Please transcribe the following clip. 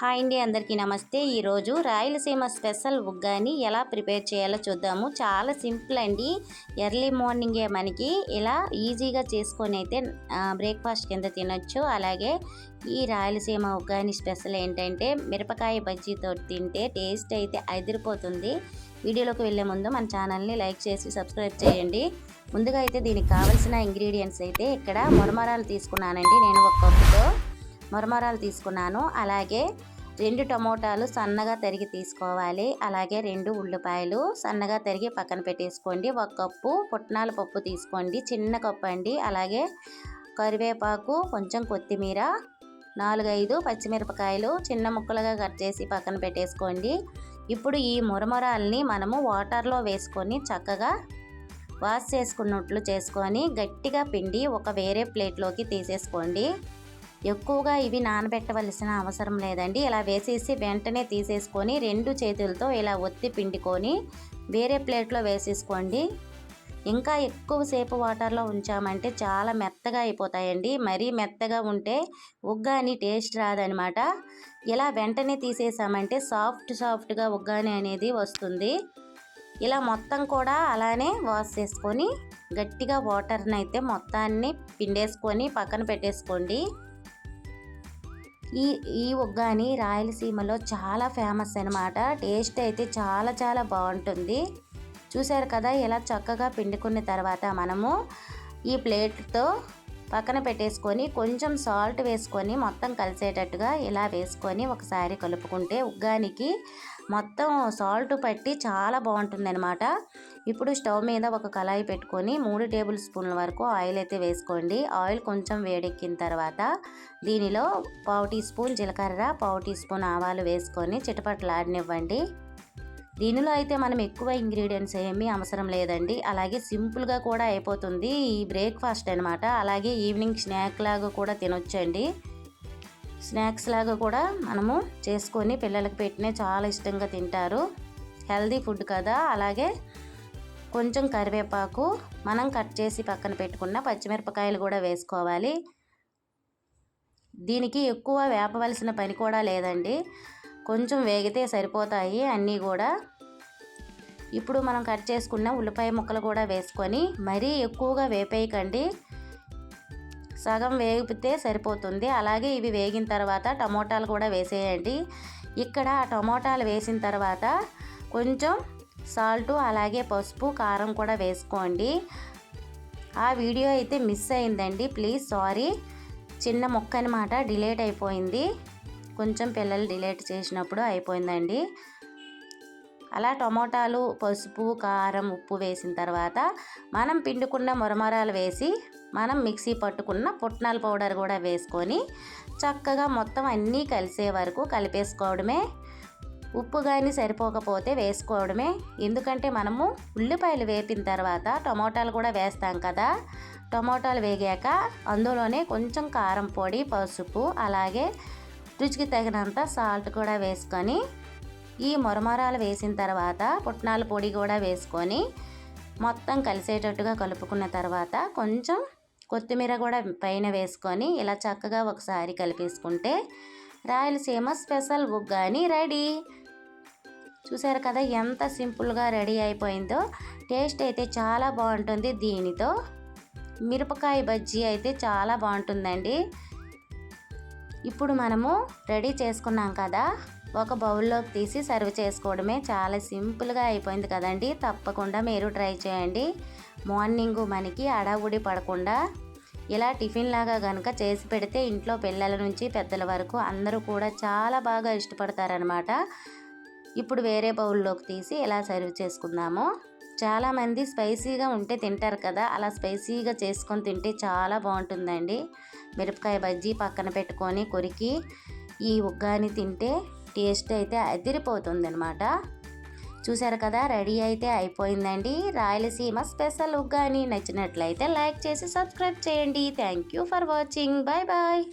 Hi అండి, అందరికీ నమస్తే. ఈరోజు రాయలసీమ స్పెషల్ ఉగ్గాని ఎలా ప్రిపేర్ చేయాలో చూద్దాము. చాలా సింపుల్ అండి. ఎర్లీ మార్నింగే మనకి ఇలా ఈజీగా చేసుకొని అయితే బ్రేక్ఫాస్ట్ కింద తినొచ్చు. అలాగే ఈ రాయలసీమ ఉగ్గాని స్పెషల్ ఏంటంటే మిరపకాయ బజ్జీతో తింటే టేస్ట్ అయితే అదిరిపోతుంది. వీడియోలోకి వెళ్ళే ముందు మన ఛానల్ని లైక్ చేసి సబ్స్క్రైబ్ చేయండి. ముందుగా అయితే దీనికి కావాల్సిన ఇంగ్రీడియంట్స్ అయితే ఇక్కడ మొరమరాలు తీసుకున్నానండి. నేను ఒక కప్పుతో మొరమరాలు తీసుకున్నాను. అలాగే 2 టమోటాలు సన్నగా తరిగి తీసుకోవాలి. అలాగే 2 ఉల్లిపాయలు సన్నగా తరిగి పక్కన పెట్టేసుకోండి. 1 కప్పు పుట్నాల పప్పు తీసుకోండి, చిన్న కప్పు అండి. అలాగే కరివేపాకు, కొంచెం కొత్తిమీర, 4-5 పచ్చిమిరపకాయలు చిన్న ముక్కలుగా కట్ చేసి పక్కన పెట్టేసుకోండి. ఇప్పుడు ఈ మురమరాల్ని మనము వాటర్లో వేసుకొని చక్కగా వాష్ చేసుకున్నట్లు చేసుకొని గట్టిగా పిండి ఒక వేరే ప్లేట్లోకి తీసేసుకోండి. ఎక్కువగా ఇవి నానబెట్టవలసిన అవసరం లేదండి. ఇలా వేసేసి వెంటనే తీసేసుకొని 2 చేతులతో ఇలా ఒత్తి పిండుకొని వేరే ప్లేట్లో వేసేసుకోండి. ఇంకా ఎక్కువసేపు వాటర్లో ఉంచామంటే చాలా మెత్తగా అయిపోతాయండి. మరీ మెత్తగా ఉంటే ఉగ్గాని టేస్ట్ రాదనమాట. ఇలా వెంటనే తీసేసామంటే సాఫ్ట్గా ఉగ్గాని అనేది వస్తుంది. ఇలా మొత్తం కూడా అలానే వాష్ చేసుకొని గట్టిగా వాటర్ని అయితే మొత్తాన్ని పిండేసుకొని పక్కన పెట్టేసుకోండి. ఈ ఉగ్గాని రాయలసీమలో చాలా ఫేమస్ అనమాట. టేస్ట్ అయితే చాలా బాగుంటుంది. చూసారు కదా, ఇలా చక్కగా పిండుకున్న తర్వాత మనము ఈ ప్లేట్తో పక్కన పెట్టేసుకొని కొంచెం సాల్ట్ వేసుకొని మొత్తం కలిసేటట్టుగా ఇలా వేసుకొని ఒకసారి కలుపుకుంటే ఉగ్గానికి మొత్తం సాల్ట్ పట్టి చాలా బాగుంటుంది అనమాట. ఇప్పుడు స్టవ్ మీద ఒక కళాయి పెట్టుకొని 3 టేబుల్ స్పూన్ల వరకు ఆయిల్ అయితే వేసుకోండి. ఆయిల్ కొంచెం వేడెక్కిన తర్వాత దీనిలో 1/2 టీ స్పూన్ జీలకర్ర, 1/2 టీ స్పూన్ ఆవాలు వేసుకొని చిటపటలాడనివ్వండి. దీనిలో అయితే మనం ఎక్కువ ఇంగ్రీడియంట్స్ ఏమీ అవసరం లేదండి. అలాగే సింపుల్గా కూడా అయిపోతుంది. ఈ బ్రేక్ఫాస్ట్ అనమాట. అలాగే ఈవినింగ్ స్నాక్ లాగా కూడా తినొచ్చండి. స్నాక్స్ లాగా కూడా మనము చేసుకొని పిల్లలకి పెట్టినా చాలా ఇష్టంగా తింటారు. హెల్దీ ఫుడ్ కదా. అలాగే కొంచెం కరివేపాకు, మనం కట్ చేసి పక్కన పెట్టుకున్న పచ్చిమిరపకాయలు కూడా వేసుకోవాలి. దీనికి ఎక్కువ వేపవలసిన పని కూడా లేదండి. కొంచెం వేగితే సరిపోతాయి అన్నీ కూడా. ఇప్పుడు మనం కట్ చేసుకున్న ఉల్లిపాయ ముక్కలు కూడా వేసుకొని మరీ ఎక్కువగా వేపేయకండి, సగం వేగితే సరిపోతుంది. అలాగే ఇవి వేగిన తర్వాత టమోటాలు కూడా వేసేయండి. ఇక్కడ టమోటాలు వేసిన తర్వాత కొంచెం సాల్టు, అలాగే పసుపు, కారం కూడా వేసుకోండి. ఆ వీడియో అయితే మిస్ అయిందండి, ప్లీజ్ సారీ. చిన్న ముక్క అనమాట, డిలేట్ అయిపోయింది. కొంచెం పిల్లలు డిలేట్ చేసినప్పుడు అయిపోయిందండి. అలా టమోటాలు, పసుపు, కారం, ఉప్పు వేసిన తర్వాత మనం పిండుకున్న మురమరాలు వేసి మనం మిక్సీ పట్టుకున్న పుట్నాల పౌడర్ కూడా వేసుకొని చక్కగా మొత్తం అన్నీ కలిసే వరకు కలిపేసుకోవడమే. ఉప్పు కానీ సరిపోకపోతే వేసుకోవడమే. ఎందుకంటే మనము ఉల్లిపాయలు వేపిన తర్వాత టమోటాలు కూడా వేస్తాం కదా. టమోటాలు వేగాక అందులోనే కొంచెం కారం పొడి, పసుపు, అలాగే రుచికి తగినంత సాల్ట్ కూడా వేసుకొని ఈ మురమరాలు వేసిన తర్వాత పుట్నాల పొడి కూడా వేసుకొని మొత్తం కలిసేటట్టుగా కలుపుకున్న తర్వాత కొంచెం కొత్తిమీర కూడా పైన వేసుకొని ఇలా చక్కగా ఒకసారి కలిపేసుకుంటే రాయలసీమ స్పెషల్ ఉగ్గాని రెడీ. చూసారు కదా ఎంత సింపుల్గా రెడీ అయిపోయిందో. టేస్ట్ అయితే చాలా బాగుంటుంది. దీనితో మిరపకాయ బజ్జీ అయితే చాలా బాగుంటుందండి. ఇప్పుడు మనము రెడీ చేసుకున్నాం కదా, ఒక బౌల్లోకి తీసి సర్వ్ చేసుకోవడమే. చాలా సింపుల్గా అయిపోయింది కదండి. తప్పకుండా మీరు ట్రై చేయండి. మార్నింగ్ మనకి అడావుడి పడకుండా ఇలా టిఫిన్ లాగా కనుక చేసి పెడితే ఇంట్లో పిల్లల నుంచి పెద్దల వరకు అందరూ కూడా చాలా బాగా ఇష్టపడతారనమాట. ఇప్పుడు వేరే బౌల్లోకి తీసి ఇలా సర్వ్ చేసుకుందాము. చాలామంది స్పైసీగా ఉంటే తింటారు కదా, అలా స్పైసీగా చేసుకొని తింటే చాలా బాగుంటుందండి. మిరపకాయ బజ్జీ పక్కన పెట్టుకొని కొరికి ఈ ఉగ్గాని తింటే టేస్ట్ అయితే అదిరిపోతుంది అనమాట. చూసారు కదా, రెడీ అయితే అయిపోయిందండి రాయలసీమ స్పెషల్ ఉగ్గాని. నచ్చినట్లయితే లైక్ చేసి సబ్స్క్రైబ్ చేయండి. Thank you for watching. Bye bye.